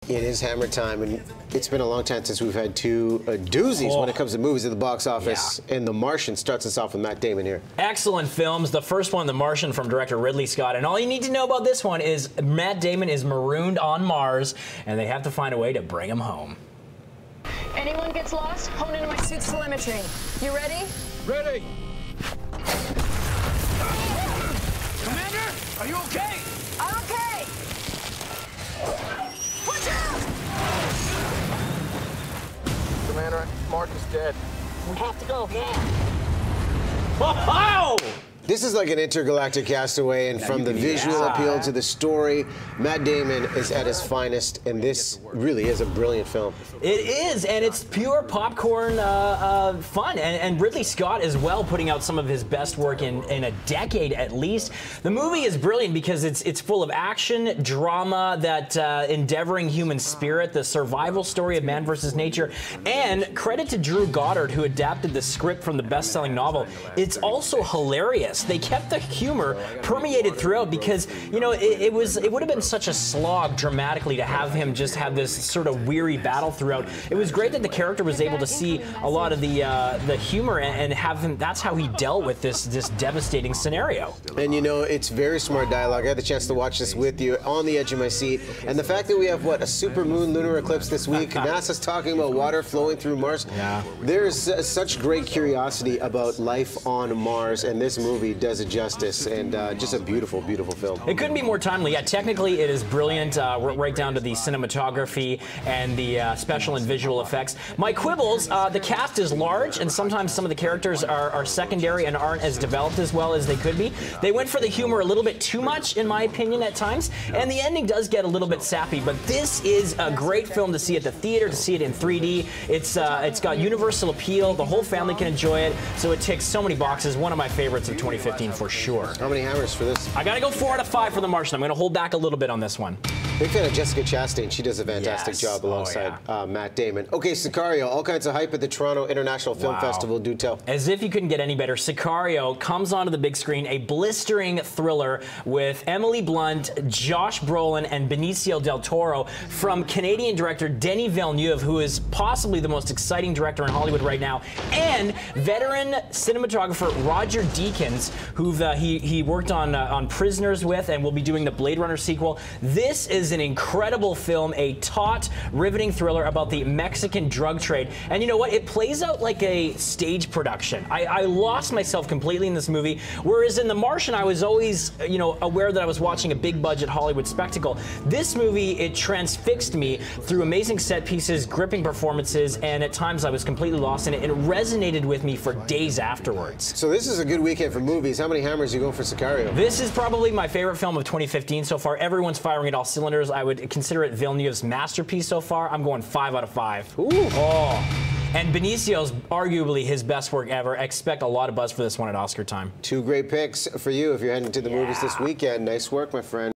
It is Hammer time, and it's been a long time since we've had two doozies when it comes to movies at the box office. Yeah. And The Martian starts us off with Matt Damon here. Excellent films. The first one, The Martian, from director Ridley Scott. And all you need to know about this one is Matt Damon is marooned on Mars, and they have to find a way to bring him home. Anyone gets lost, hone into my suit's telemetry. You ready? Ready! Commander, are you okay? I'm okay! Watch out! Commander, Mark is dead. We have to go now. Wow! This is like an intergalactic castaway, and from the visual appeal to the story, Matt Damon is at his finest, and this really is a brilliant film. It is, and it's pure popcorn fun, and Ridley Scott as well, putting out some of his best work in a decade at least. The movie is brilliant because it's full of action, drama, that endeavoring human spirit, the survival story of man versus nature, and credit to Drew Goddard, who adapted the script from the best-selling novel. It's also hilarious. They kept the humor permeated throughout because, you know, it would have been such a slog dramatically to have him just have this sort of weary battle throughout. It was great that the character was able to see a lot of the humor and have him. That's how he dealt with this devastating scenario. And you know, it's very smart dialogue. I had the chance to watch this with you on the edge of my seat, and the fact that we have what, a supermoon lunar eclipse this week. NASA's talking about water flowing through Mars. Yeah. There's such great curiosity about life on Mars, and this movie does it justice, and just a beautiful, beautiful film. It couldn't be more timely. Yeah, technically it is brilliant, right down to the cinematography and the special and visual effects. My quibbles, the cast is large, and sometimes some of the characters are secondary and aren't as developed as well as they could be. They went for the humor a little bit too much, in my opinion, at times, and the ending does get a little bit sappy, but this is a great film to see at the theater, to see it in 3D. It's got universal appeal. The whole family can enjoy it, so it ticks so many boxes. One of my favorites of 2015 for sure. How many hammers for this? I gotta go 4 out of 5 for The Martian. I'm gonna hold back a little bit on this one. Big fan of Jessica Chastain. She does a fantastic job alongside Matt Damon. Okay, Sicario, all kinds of hype at the Toronto International Film Festival. Do tell. As if you couldn't get any better, Sicario comes onto the big screen, a blistering thriller with Emily Blunt, Josh Brolin, and Benicio del Toro from Canadian director Denis Villeneuve, who is possibly the most exciting director in Hollywood right now, and veteran cinematographer Roger Deakins, who he worked on Prisoners with, and will be doing the Blade Runner sequel. This is an incredible film, a taut, riveting thriller about the Mexican drug trade. And you know what? It plays out like a stage production. I lost myself completely in this movie, whereas in The Martian, I was always, you know, aware that I was watching a big-budget Hollywood spectacle. This movie, it transfixed me through amazing set pieces, gripping performances, and at times I was completely lost in it. It resonated with me for days afterwards. So this is a good weekend for movies. How many hammers are you going for Sicario? This is probably my favorite film of 2015 so far. Everyone's firing at all cylinders. I would consider it Villeneuve's masterpiece so far. I'm going 5 out of 5. Ooh. Oh. And Benicio's arguably his best work ever. Expect a lot of buzz for this one at Oscar time. Two great picks for you if you're heading to the movies this weekend. Nice work, my friend.